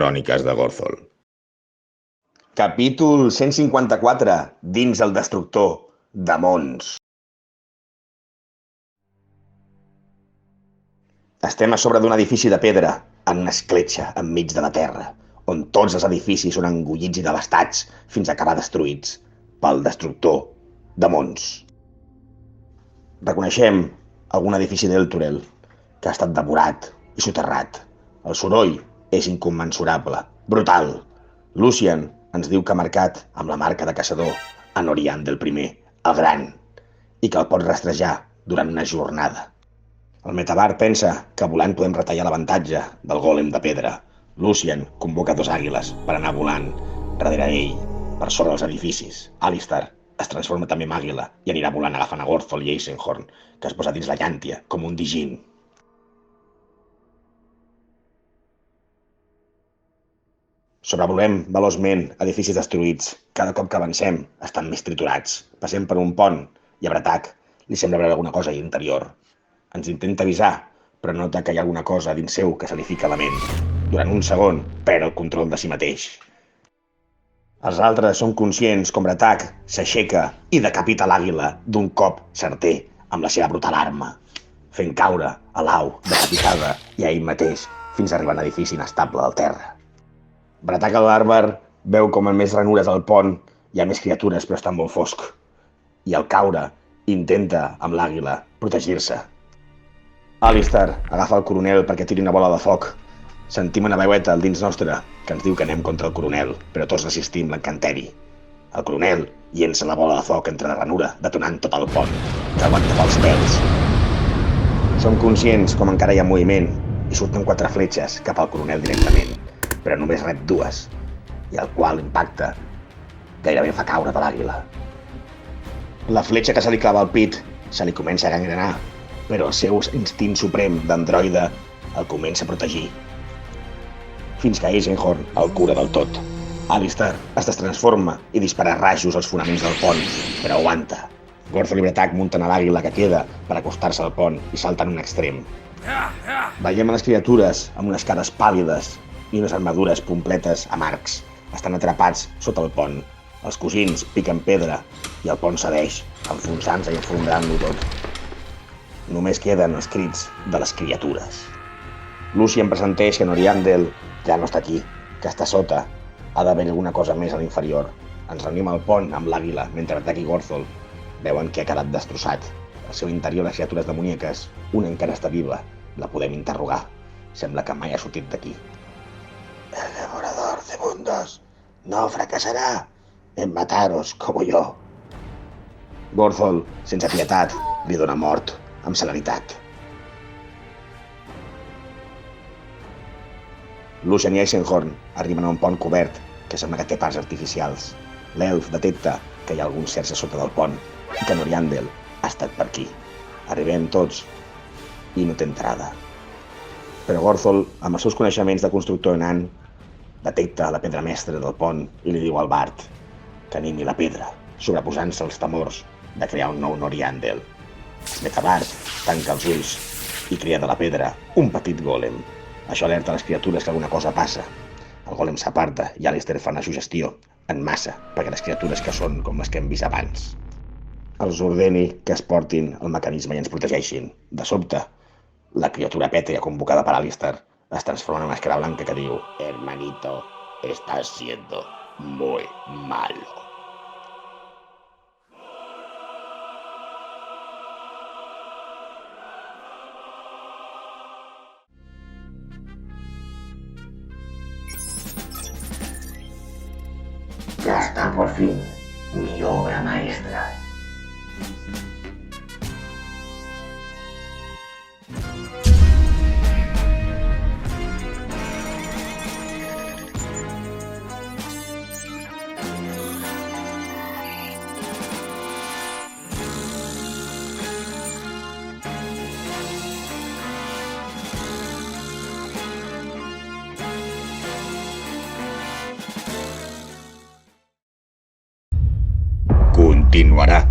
cròniques de Gothel. Capítol 154. Dins el destructor de mons. Estem a sobre d'un edifici de pedra, en una escletxa enmig de la terra, on tots els edificis són engullits i devastats fins a acabar destruïts pel destructor de mons. Reconeixem algun edifici d'Elturel que ha estat devorat i soterrat. El soroll és incommensurable, brutal. Lucian ens diu que ha marcat amb la marca de caçador a Noriandel I, el Gran, i que el pot rastrejar durant una jornada. El Metabar pensa que volant podem retallar l'avantatge del gòlem de pedra. Lucian convoca 2 àguiles per anar volant darrere ell, per sobre els edificis. Alistair es transforma també en àguila i anirà volant agafant a Gothel i Eisenhorn, que es posa dins la llàntia com un digint. Sobrevolem veloçment edificis destruïts. Cada cop que avancem estan més triturats. Passem per un pont i a Bratac li sembla veure alguna cosa a l'interior. Ens intenta avisar, però nota que hi ha alguna cosa dins seu que se li fica a la ment. Durant un segon perd el control de si mateix. Els altres són conscients com Bratac s'aixeca i decapita l'àguila d'un cop certer amb la seva brutal arma, fent caure a l'au decapitada i a ell mateix fins a arribar a un edifici inestable al terra. Bratac el bàrbar veu com en més ranures al pont hi ha més criatures però està molt fosc. I al caure intenta amb l'àguila protegir-se. Alistair agafa el coronel perquè tiri una bola de foc. Sentim una veueta al dins nostre que ens diu que anem contra el coronel, però tots resistim l'encanteri. El coronel llença la bola de foc entre la ranura, detonant tot el pont, que aguanta pels pèls. Som conscients com encara hi ha moviment i surten 4 fletxes cap al coronel directament, però només rep 2, i el qual impacte gairebé fa caure de l'àguila. La fletxa que se li clava al pit se li comença a gangrenar, però el seu instint suprem d'androide el comença a protegir. Fins que Eisenhorn el cura del tot. Alistair es transforma i dispara rajos als fonaments del pont, però aguanta. Gothel i Bratac munten a l'àguila que queda per acostar-se al pont i salten un extrem. Veiem a les criatures amb unes cares pàl·lides i unes armadures completes amb arcs. Estan atrapats sota el pont. Els cosins piquen pedra i el pont cedeix, enfonsant-se i enfondant-lo tot. Només queden els crits de les criatures. Lucian pressenteix que Noriandel ja no està aquí, que està sota. Ha d'haver alguna cosa més a l'inferior. Ens reunim al pont amb l'àguila mentre Bratac i Gothel veuen que ha quedat destrossat. Al seu interior les criatures demoníaques, una encara està viva. La podem interrogar. Sembla que mai ha sortit d'aquí. El devorador de mundos no fracasará en mataros como yo. Gothel, sense pietat, li dona mort amb celeritat. Lucian i Eisenhorn arriben a un pont cobert que sembla que té parts artificials. L'elf detecta que hi ha algun cerce sota del pont i que Noriandel ha estat per aquí. Arribem tots i no té entrada. Però Gothel, amb els seus coneixements de constructor enan, detecta la pedra mestra del pont i li diu al Bard que animi la pedra, sobreposant-se als temors de crear un nou Noriandel. Metabard tanca els ulls i crea de la pedra un petit gòlem. Això alerta les criatures que alguna cosa passa. El gòlem s'aparta i Alistair fa una suggestió en massa perquè les criatures que són com les que hem vist abans els ordeni que es portin el mecanisme i ens protegeixin. De sobte, la criatura pètria convocada per Alistair es transforma en una esquela blanca que diu: «Hermanito, estás siendo muy malo». Ya está por fin mi obra maestra. Continuarà.